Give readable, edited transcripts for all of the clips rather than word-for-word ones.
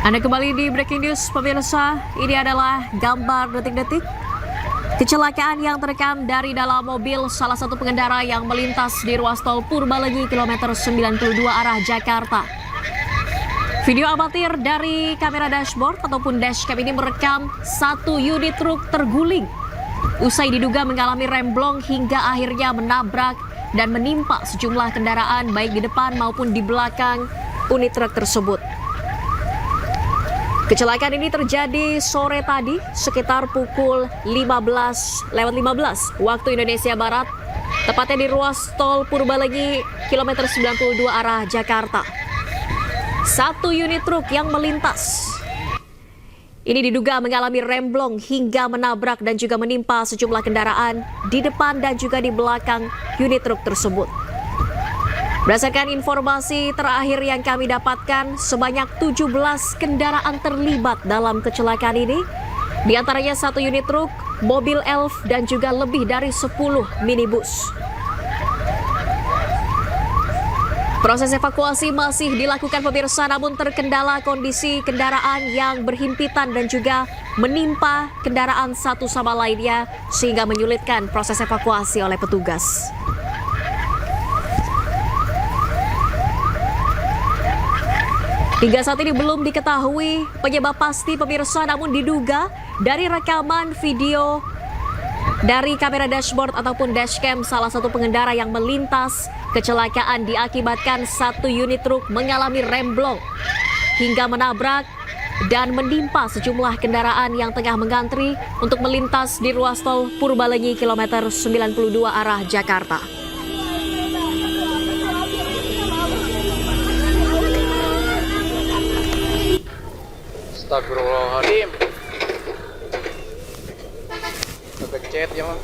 Anda kembali di Breaking News pemirsa, ini adalah gambar detik-detik kecelakaan yang terekam dari dalam mobil salah satu pengendara yang melintas di ruas tol Purbalenyi kilometer 92 arah Jakarta. Video amatir dari kamera dashboard ataupun dashcam ini merekam satu unit truk terguling usai diduga mengalami remblong hingga akhirnya menabrak dan menimpa sejumlah kendaraan baik di depan maupun di belakang unit truk tersebut. Kecelakaan ini terjadi sore tadi sekitar pukul 15 waktu Indonesia Barat, tepatnya di ruas tol Purbalenyi kilometer 92 arah Jakarta. Satu unit truk yang melintas ini diduga mengalami remblong hingga menabrak dan juga menimpa sejumlah kendaraan di depan dan juga di belakang unit truk tersebut. Berdasarkan informasi terakhir yang kami dapatkan, sebanyak 17 kendaraan terlibat dalam kecelakaan ini. Di antaranya satu unit truk, mobil elf, dan juga lebih dari 10 minibus. Proses evakuasi masih dilakukan pemirsa, namun terkendala kondisi kendaraan yang berhimpitan dan juga menimpa kendaraan satu sama lainnya sehingga menyulitkan proses evakuasi oleh petugas. Hingga saat ini belum diketahui penyebab pasti pemirsa, namun diduga dari rekaman video dari kamera dashboard ataupun dashcam salah satu pengendara yang melintas, kecelakaan diakibatkan satu unit truk mengalami remblong hingga menabrak dan menimpa sejumlah kendaraan yang tengah mengantri untuk melintas di ruas tol Purbalenyi kilometer 92 arah Jakarta. Astagfirullahaladzim. Kecet ya Bang.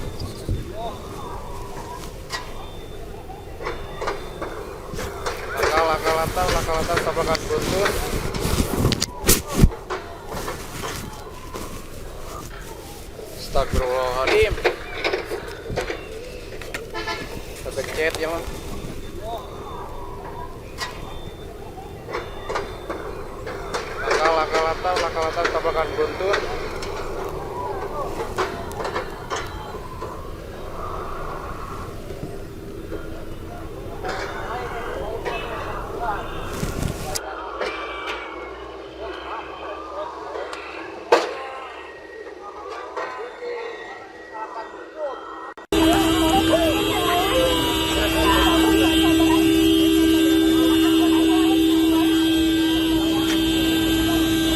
Laka-lata tabrakan buntut. Astagfirullahaladzim. Kecet ya Bang. Laka-lata tabrakan buntut.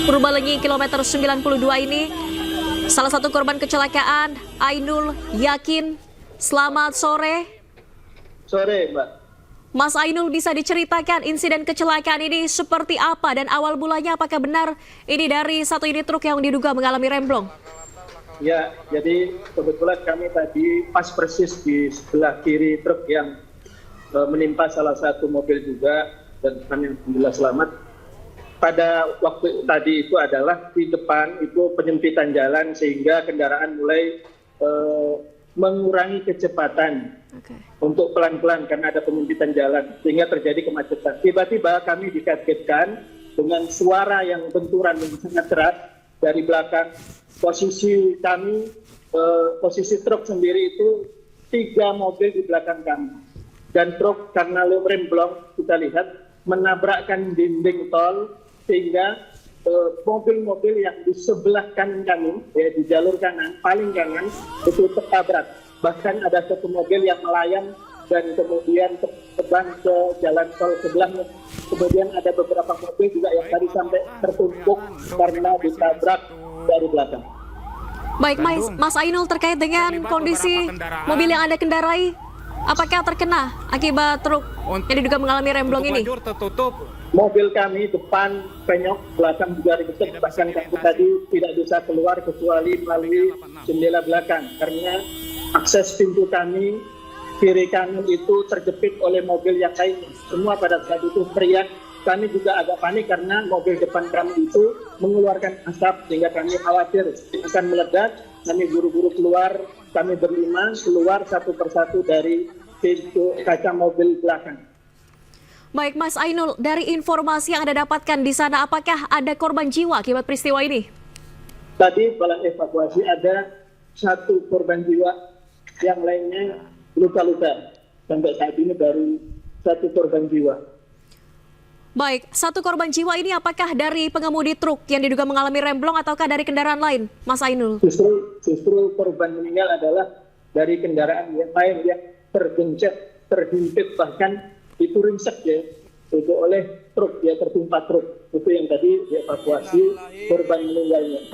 Purbalenyi kilometer 92 ini salah satu korban kecelakaan, Ainul Yakin. Selamat sore. Sore, Mbak. Mas Ainul, bisa diceritakan insiden kecelakaan ini seperti apa dan awal mulanya apakah benar ini dari satu unit truk yang diduga mengalami remblong? Ya, jadi kebetulan kami tadi pas persis di sebelah kiri truk yang menimpa salah satu mobil juga dan kami alhamdulillah selamat. Pada waktu tadi itu adalah di depan itu penyempitan jalan sehingga kendaraan mulai mengurangi kecepatan untuk pelan-pelan karena ada penyempitan jalan sehingga terjadi kemacetan. Tiba-tiba kami dikagetkan dengan suara yang benturan yang sangat keras dari belakang. Posisi kami, posisi truk sendiri itu 3 mobil di belakang kami dan truk karena remblong kita lihat menabrakkan dinding tol sehingga mobil-mobil yang di sebelah kanan kami, ya, di jalur kanan, paling kanan, itu tertabrak. Bahkan ada satu mobil yang melayang dan kemudian terbang ke jalan tol sebelahnya. Kemudian ada beberapa mobil juga yang tadi sampai tertumpuk karena ditabrak dari belakang. Baik, Mas Ainul, terkait dengan kondisi mobil yang Anda kendarai, apakah terkena akibat truk yang diduga mengalami remblong ini? Mobil kami depan penyok, belakang juga ribetek, bahkan kami tadi tidak bisa keluar kecuali melalui jendela belakang karena akses pintu kami kiri kanan itu terjepit oleh mobil yang lainnya. Semua pada saat itu teriak. Kami juga agak panik karena mobil depan kami itu mengeluarkan asap sehingga kami khawatir akan meledak. Kami buru-buru keluar, kami berlima keluar satu persatu dari pintu kaca mobil belakang. Baik Mas Ainul, dari informasi yang Anda dapatkan di sana, apakah ada korban jiwa akibat peristiwa ini? Tadi pada evakuasi ada 1 korban jiwa, yang lainnya luka-luka. Sampai saat ini baru 1 korban jiwa. Baik, 1 korban jiwa ini apakah dari pengemudi truk yang diduga mengalami remblong ataukah dari kendaraan lain, Mas Ainul? Justru korban meninggal adalah dari kendaraan yang lain yang tergencet, terhimpit, bahkan itu ringsek ya, itu oleh truk, ya tertimpa truk. Itu yang tadi dievakuasi korban meninggalnya.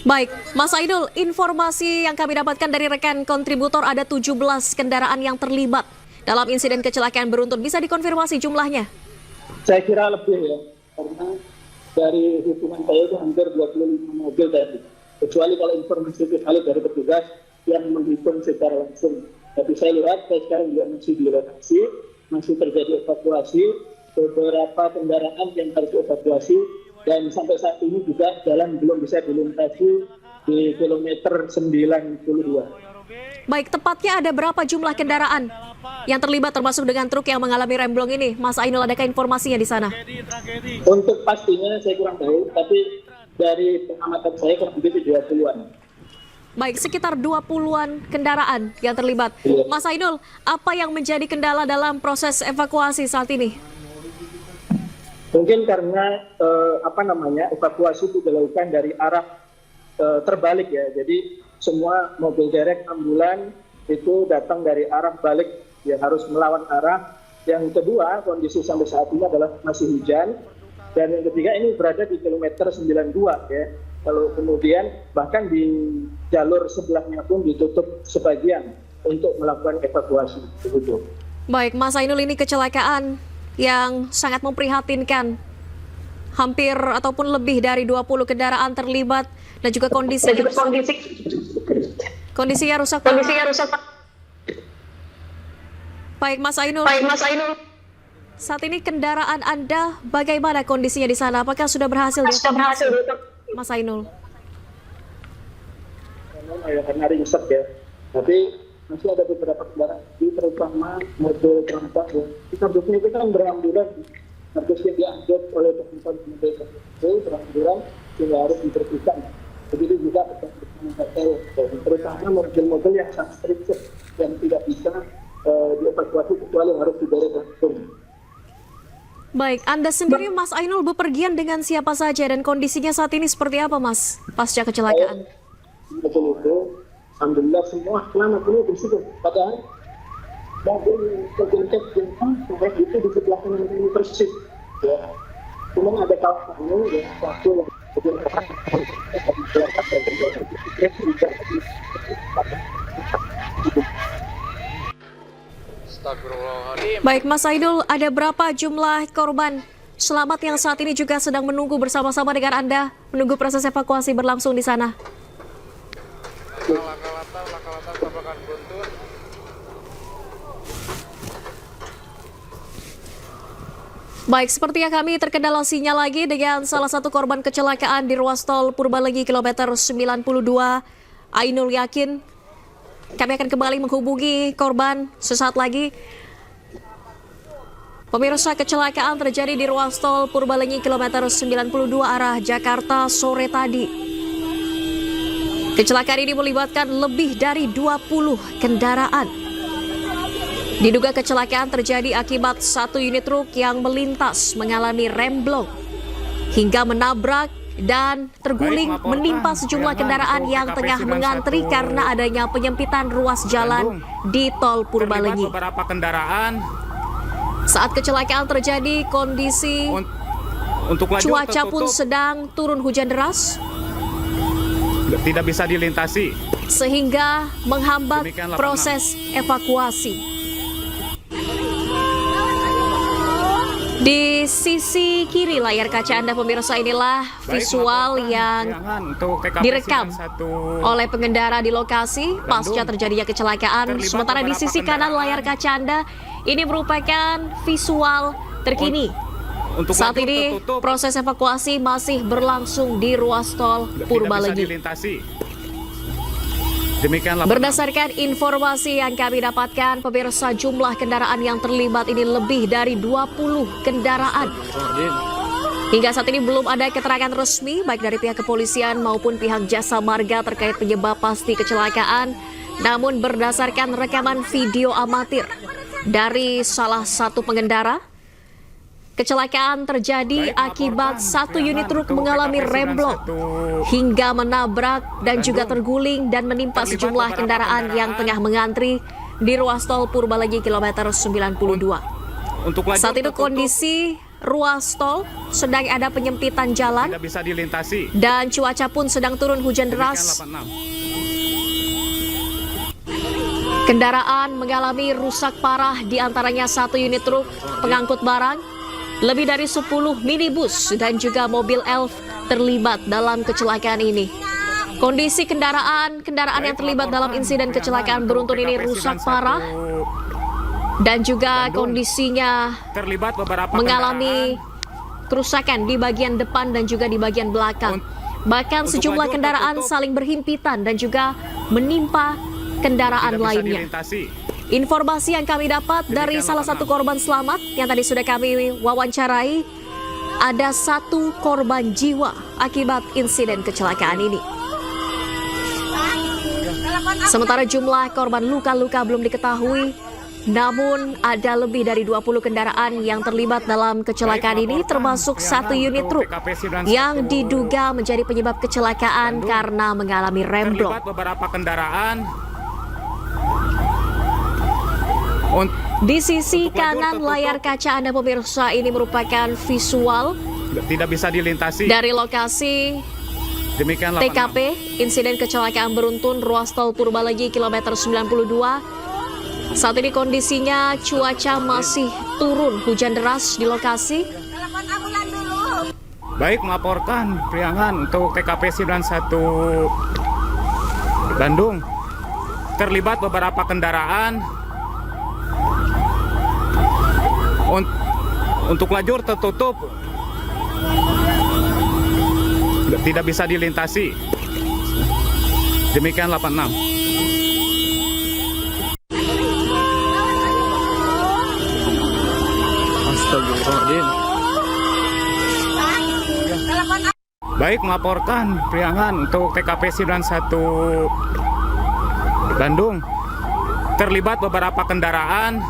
Baik, Mas Ainul, informasi yang kami dapatkan dari rekan kontributor ada 17 kendaraan yang terlibat dalam insiden kecelakaan beruntun. Bisa dikonfirmasi jumlahnya? Saya kira lebih ya, karena dari hitungan saya itu hampir 25 mobil tadi. Kecuali kalau informasi itu kali dari petugas yang menghitung secara langsung. Tapi saya lihat, saya sekarang juga masih di lokasi, masih terjadi evakuasi, beberapa kendaraan yang harus dievakuasi, dan sampai saat ini juga jalan belum bisa dilintasi di kilometer 92. Baik, tepatnya ada berapa jumlah kendaraan yang terlibat termasuk dengan truk yang mengalami remblong ini? Mas Ainul, adakah informasinya di sana? Untuk pastinya saya kurang tahu, tapi dari pengamatan saya kurang lebih 20-an. Baik, sekitar 20-an kendaraan yang terlibat. Iya. Mas Ainul, apa yang menjadi kendala dalam proses evakuasi saat ini? Mungkin karena evakuasi itu dilakukan dari arah terbalik ya. Jadi semua mobil derek ambulan itu datang dari arah balik, ya harus melawan arah. Yang kedua, kondisi sampai saat ini adalah masih hujan. Dan yang ketiga, ini berada di kilometer 92 ya. Kalau kemudian bahkan di jalur sebelahnya pun ditutup sebagian untuk melakukan evakuasi. Begitu. Baik, Mas Ainul, ini kecelakaan yang sangat memprihatinkan. Hampir ataupun lebih dari 20 kendaraan terlibat dan juga kondisinya rusak. Baik, Mas Ainul. Saat ini kendaraan Anda bagaimana kondisinya di sana? Apakah sudah berhasil dievakuasi, Mas Ainul? Karena ringsek ya. Tapi masih ada beberapa kendaraan, terutama mobil transport. Seharusnya itu kan berambulan, harusnya diangkut oleh pemerintah mobil berambulan sehingga harus dibersihkan. Begitu juga terutama mobil-mobil yang sangat ringsek yang tidak bisa dievakuasi kecuali harus didorong langsung. Baik, Anda sendiri Mas Ainul bepergian dengan siapa saja dan kondisinya saat ini seperti apa, Mas, pasca kecelakaan? Betul itu, alhamdulillah semua selamat ini bersih. Padahal mobil tergencet sampai itu di sebelah kanan ini persis. Ya, cuma ada kawasannya ya satu yang Baik, Mas Ainul, ada berapa jumlah korban selamat yang saat ini juga sedang menunggu bersama-sama dengan Anda, menunggu proses evakuasi berlangsung di sana? Laka-lata tabrakan buntut. Baik, sepertinya kami terkendala sinyal lagi dengan salah satu korban kecelakaan di ruas tol Purbalegi kilometer 92. Ainul yakin kami akan kembali menghubungi korban sesaat lagi. Pemirsa, kecelakaan terjadi di ruas tol Purbalegi kilometer 92 arah Jakarta sore tadi. Kecelakaan ini melibatkan lebih dari 20 kendaraan. Diduga kecelakaan terjadi akibat satu unit truk yang melintas mengalami remblong hingga menabrak dan terguling menimpa sejumlah kendaraan yang tengah mengantri karena adanya penyempitan ruas jalan di tol Purbalegi. Beberapa kendaraan. Saat kecelakaan terjadi, kondisi cuaca pun sedang turun hujan deras, tidak bisa dilintasi sehingga menghambat proses evakuasi. Di sisi kiri layar kaca Anda pemirsa, inilah visual yang direkam oleh pengendara di lokasi pasca terjadinya kecelakaan. Sementara di sisi kanan layar kaca Anda, ini merupakan visual terkini. Saat ini proses evakuasi masih berlangsung di ruas tol Purbalegi. Demikian laporan. Berdasarkan informasi yang kami dapatkan, pemirsa, jumlah kendaraan yang terlibat ini lebih dari 20 kendaraan. Hingga saat ini belum ada keterangan resmi baik dari pihak kepolisian maupun pihak jasa marga terkait penyebab pasti kecelakaan. Namun berdasarkan rekaman video amatir dari salah satu pengendara, kecelakaan terjadi akibat satu unit truk mengalami remblong hingga menabrak dan juga terguling dan menimpa sejumlah kendaraan yang tengah mengantri di ruas tol Purbalegi kilometer 92. Saat itu kondisi ruas tol sedang ada penyempitan jalan tidak bisa dilintasi. dan cuaca pun sedang turun hujan deras. Kendaraan mengalami rusak parah, diantaranya satu unit truk pengangkut barang, lebih dari 10 minibus dan juga mobil elf terlibat dalam kecelakaan ini. Kondisi kendaraan yang terlibat dalam insiden kecelakaan beruntun ini rusak parah dan juga kondisinya Terlibat beberapa mengalami kerusakan di bagian depan dan juga di bagian belakang. Bahkan sejumlah kendaraan saling berhimpitan dan juga menimpa kendaraan tidak bisa lainnya. dilintasi. Informasi yang kami dapat dari salah satu korban selamat yang tadi sudah kami wawancarai, ada satu korban jiwa akibat insiden kecelakaan ini. Sementara jumlah korban luka-luka belum diketahui, namun ada lebih dari 20 kendaraan yang terlibat dalam kecelakaan ini, termasuk satu unit truk yang diduga menjadi penyebab kecelakaan karena mengalami remblong. Terlibat beberapa kendaraan. Di sisi Untuk lajur kanan tertutup. layar kaca Anda pemirsa, ini merupakan visual Tidak bisa dilintasi. dari lokasi Demikian laporan. TKP insiden kecelakaan beruntun ruas tol Purbalegi kilometer 92. Saat ini kondisinya cuaca masih turun hujan deras di lokasi. Baik, melaporkan Priangan untuk TKP 91 Bandung. Terlibat beberapa kendaraan. Untuk lajur tertutup. Tidak bisa dilintasi. Demikian 86. Astagfirullahaladzim. Baik, melaporkan Priangan untuk TKP 91 Bandung. Terlibat beberapa kendaraan.